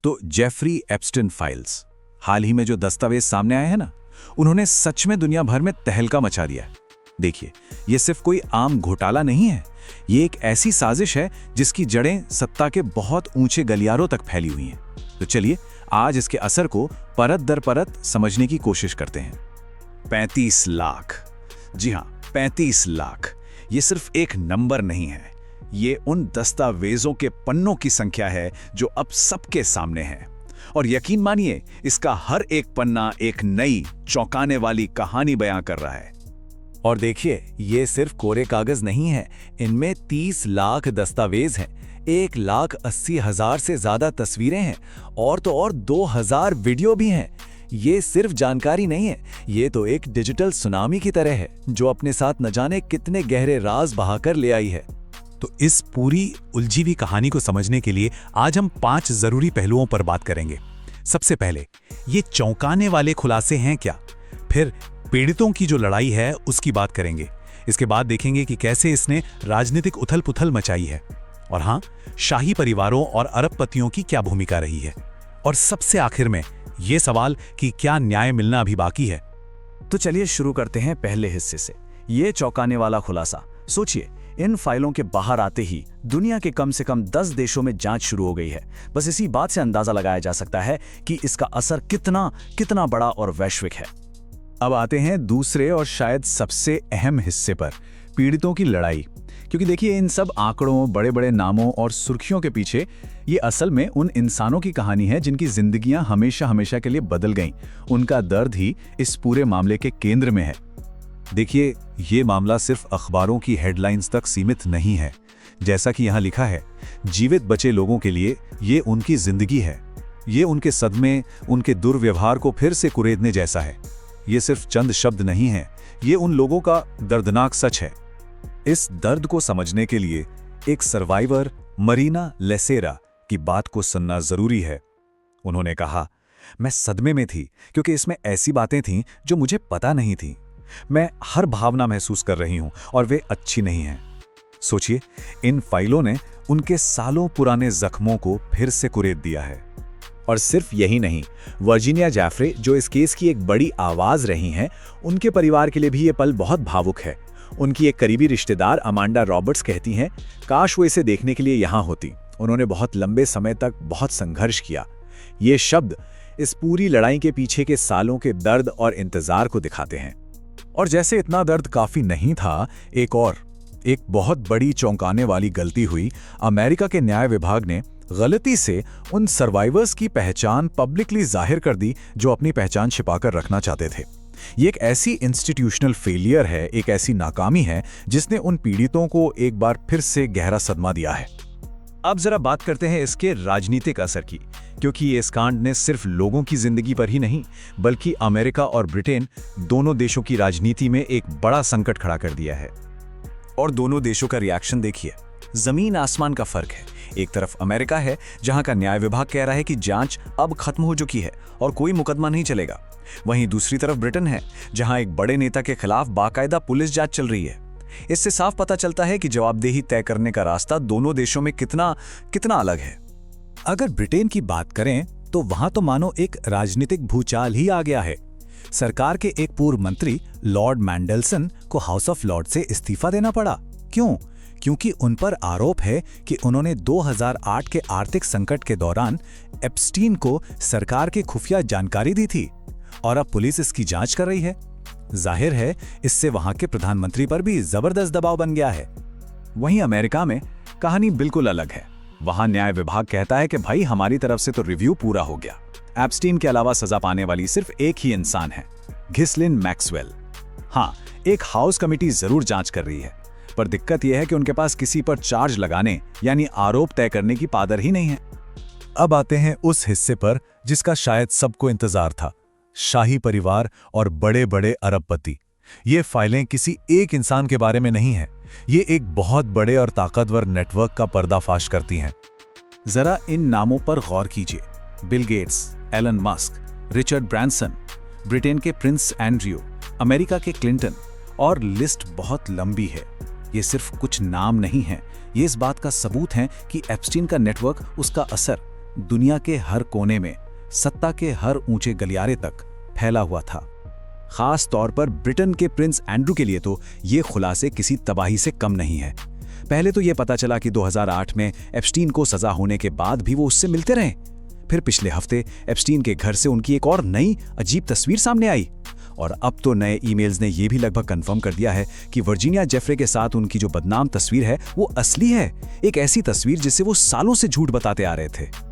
तो Jeffrey एप्स्टिन files, हाल ही में जो दस्तावेज सामने आए हैं ना, उन्होंने सच में दुनिया भर में तहलका मचा दिया है। देखिए, ये सिर्फ कोई आम घोटाला नहीं है, ये एक ऐसी साजिश है जिसकी जड़ें सत्ता के बहुत ऊंचे गलियारों तक फैली हुई हैं। तो चलिए आज इसके असर को परत दर परत समझने की कोशिश करते हैं। 35 लाख, जी हाँ 35 लाख, ये सिर्फ एक नंबर नहीं है, ये उन दस्तावेजों के पन्नों की संख्या है जो अब सबके सामने है। और यकीन मानिए, इसका हर एक पन्ना एक नई चौंकाने वाली कहानी बयां कर रहा है। और देखिए, ये सिर्फ कोरे कागज नहीं है, इनमें 30 लाख दस्तावेज हैं, 1,80,000 से ज्यादा तस्वीरें हैं और तो और 2,000 वीडियो भी हैं। ये सिर्फ जानकारी नहीं है, ये तो एक डिजिटल सुनामी की तरह है जो अपने साथ न जाने कितने गहरे राज बहाकर ले आई है। तो इस पूरी उलझी हुई कहानी को समझने के लिए आज हम 5 जरूरी पहलुओं पर बात करेंगे। सबसे पहले, ये चौंकाने वाले खुलासे हैं क्या? फिर पीड़ितों की जो लड़ाई है उसकी बात करेंगे। इसके बाद देखेंगे कि कैसे इसने राजनीतिक उथल-पुथल मचाई है। और हाँ, शाही परिवारों और अरबपतियों की क्या भूमिका रही है। और सबसे आखिर में ये सवाल कि क्या न्याय मिलना अभी बाकी है। तो चलिए शुरू करते हैं पहले हिस्से से, ये चौंकाने वाला खुलासा। सोचिए, इन फाइलों के बाहर आते ही दुनिया के कम से कम 10 देशों में जांच शुरू हो गई है। बस इसी बात से अंदाजा लगाया जा सकता है कि इसका असर कितना बड़ा और वैश्विक है। अब आते हैं दूसरे और शायद सबसे अहम हिस्से पर, पीड़ितों की लड़ाई। क्योंकि देखिए, इन सब आंकड़ों, बड़े बड़े नामों और सुर्खियों के पीछे ये असल में उन इंसानों की कहानी है जिनकी जिंदगियां हमेशा हमेशा के लिए बदल गईं। उनका दर्द ही इस पूरे मामले के केंद्र में है। देखिए, ये मामला सिर्फ अखबारों की हेडलाइंस तक सीमित नहीं है। जैसा कि यहाँ लिखा है, जीवित बचे लोगों के लिए ये उनकी जिंदगी है। ये उनके सदमे, उनके दुर्व्यवहार को फिर से कुरेदने जैसा है। ये सिर्फ चंद शब्द नहीं है, ये उन लोगों का दर्दनाक सच है। इस दर्द को समझने के लिए एक सर्वाइवर, मरीना लेसेरा, की बात को सुनना जरूरी है। उन्होंने कहा, मैं सदमे में थी क्योंकि इसमें ऐसी बातें थीं जो मुझे पता नहीं थी। मैं हर भावना महसूस कर रही हूं और वे अच्छी नहीं हैं। सोचिए, इन फाइलों ने उनके सालों पुराने जख्मों को फिर से कुरेद दिया है। और सिर्फ यही नहीं, वर्जीनिया जैफ्रे, जो इस केस की एक बड़ी आवाज रही हैं, उनके परिवार के लिए भी ये पल बहुत भावुक है। उनकी एक करीबी रिश्तेदार अमांडा रॉबर्ट्स कहती हैं, काश वो इसे देखने के लिए यहां होती। उन्होंने बहुत लंबे समय तक बहुत संघर्ष किया। ये शब्द इस पूरी लड़ाई के पीछे के सालों के दर्द और इंतजार को दिखाते हैं। और जैसे इतना दर्द काफी नहीं था, एक बहुत बड़ी चौंकाने वाली गलती हुई। अमेरिका के न्याय विभाग ने गलती से उन सर्वाइवर्स की पहचान पब्लिकली जाहिर कर दी जो अपनी पहचान छिपाकर रखना चाहते थे। ये एक ऐसी इंस्टीट्यूशनल फेलियर है, एक ऐसी नाकामी है जिसने उन पीड़ितों को एक बार फिर से गहरा सदमा दिया है। अब जरा बात करते हैं इसके राजनीतिक असर की, क्योंकि ये इस कांड ने सिर्फ लोगों की जिंदगी पर ही नहीं, बल्कि अमेरिका और ब्रिटेन दोनों देशों की राजनीति में एक बड़ा संकट खड़ा कर दिया है। और दोनों देशों का रिएक्शन देखिए, जमीन आसमान का फर्क है। एक तरफ अमेरिका है जहां का न्याय विभाग कह रहा है कि जांच अब खत्म हो चुकी है और कोई मुकदमा नहीं चलेगा। वहीं दूसरी तरफ ब्रिटेन है जहां एक बड़े नेता के खिलाफ बाकायदा पुलिस जांच चल रही है। इससे साफ पता चलता है कि जवाबदेही तय करने का रास्ता दोनों देशों में कितना अलग है। अगर ब्रिटेन की बात करें तो वहां तो मानो एक राजनीतिक भूचाल ही आ गया है। सरकार के एक पूर्व मंत्री लॉर्ड मैंडेलसन को हाउस ऑफ लॉर्ड से इस्तीफा देना पड़ा। क्यों? क्योंकि उन पर आरोप है कि उन्होंने 2008 के आर्थिक संकट के दौरान एप्स्टीन को सरकार की खुफिया जानकारी दी थी और अब पुलिस इसकी जांच कर रही है। जाहिर है, इससे वहां के प्रधानमंत्री पर भी जबरदस्त दबाव बन गया है। वहीं अमेरिका में कहानी बिल्कुल अलग है। वहां न्याय विभाग कहता है कि भाई, हमारी तरफ से तो रिव्यू पूरा हो गया। एप्स्टीन के अलावा सजा पाने वाली सिर्फ एक ही इंसान है, घिस्लिन मैक्सवेल। हाँ, एक हाउस कमेटी जरूर जांच कर रही है, पर दिक्कत यह है कि उनके पास किसी पर चार्ज लगाने यानी आरोप तय करने की पावर ही नहीं है। अब आते हैं उस हिस्से पर जिसका शायद सबको इंतजार था, शाही परिवार और बड़े बड़े अरबपति। ये फाइलें किसी एक इंसान के बारे में नहीं है, ये एक बहुत बड़े और ताकतवर नेटवर्क का पर्दाफाश करती हैं। जरा इन नामों पर गौर कीजिए, Bill Gates, Elon Musk, Richard Branson, Britain के प्रिंस एंड्रयू, अमेरिका के क्लिंटन, और लिस्ट बहुत लंबी है। ये सिर्फ कुछ नाम नहीं है, ये इस बात का सबूत है कि एप्स्टीन का नेटवर्क, उसका असर दुनिया के हर कोने में, सत्ता के हर ऊंचे गलियारे तक फैला हुआ था। खास तौर पर ब्रिटेन के प्रिंस एंड्रू के लिए तो ये खुलासे किसी तबाही से कम नहीं है। पहले तो ये पता चला कि 2008 में एप्स्टीन को सजा होने के बाद भी वो उससे मिलते रहे। फिर पिछले हफ्ते एप्स्टीन के घर से उनकी एक और नई अजीब तस्वीर सामने आई, और अब तो नए ईमेल्स ने यह भी लगभग कंफर्म कर दिया है कि वर्जीनिया जेफरे के साथ उनकी जो बदनाम तस्वीर है वो असली है, एक ऐसी तस्वीर जिसे वो सालों से झूठ बताते आ रहे थे।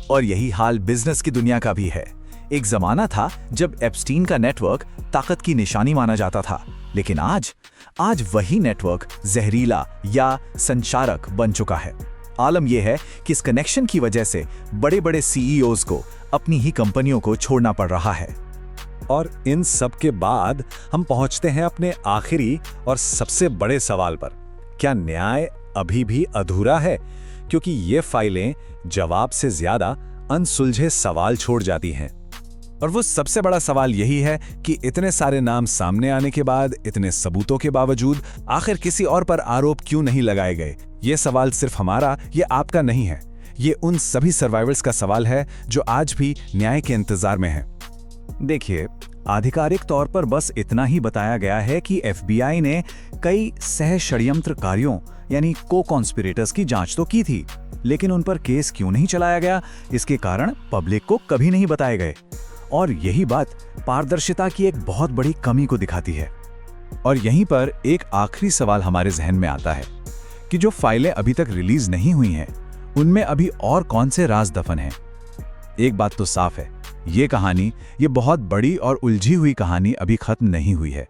और यही हाल बिजनेस की दुनिया का भी है। एक जमाना था जब एप्स्टीन का नेटवर्क ताकत की निशानी माना जाता था, लेकिन आज वही नेटवर्क जहरीला या संचारक बन चुका है। आलम यह है कि इस कनेक्शन की वजह से बड़े-बड़े सीईओज को अपनी ही कंपनियों को छोड़ना पड़ रहा है। और इन सब के बाद हम पहुंचते हैं अपने आखिरी और सबसे बड़े सवाल पर। क्या न्याय अभी भी अधूरा है? क्योंकि ये फाइलें जवाब से ज्यादा अनसुलझे सवाल छोड़ जाती हैं। और वो सबसे बड़ा सवाल यही है कि इतने सारे नाम सामने आने के बाद, इतने सबूतों के बावजूद आखिर किसी और पर आरोप क्यों नहीं लगाए गए? ये सवाल सिर्फ हमारा, ये आपका नहीं है। ये उन सभी सर्वाइवर्स का सवाल है जो आज भी न्याय के इंतजार में हैं। देखिए, आधिकारिक तौर पर बस इतना ही बताया गया है कि एफबीआई ने कई सह षड्यंत्रकारियों यानी को-कॉन्स्पिरेटर्स की जांच तो की थी, लेकिन उन पर केस क्यों नहीं चलाया गया, इसके कारण पब्लिक को कभी नहीं बताए गए। और यही बात पारदर्शिता की एक बहुत बड़ी कमी को दिखाती है। और यहीं पर एक आखिरी सवाल हमारे जहन में आता है कि जो फाइलें अभी तक रिलीज नहीं हुई हैं, उनमें अभी और कौन से राज दफन हैं। एक बात तो साफ है, ये कहानी, ये बहुत बड़ी और उलझी हुई कहानी अभी खत्म नहीं हुई है।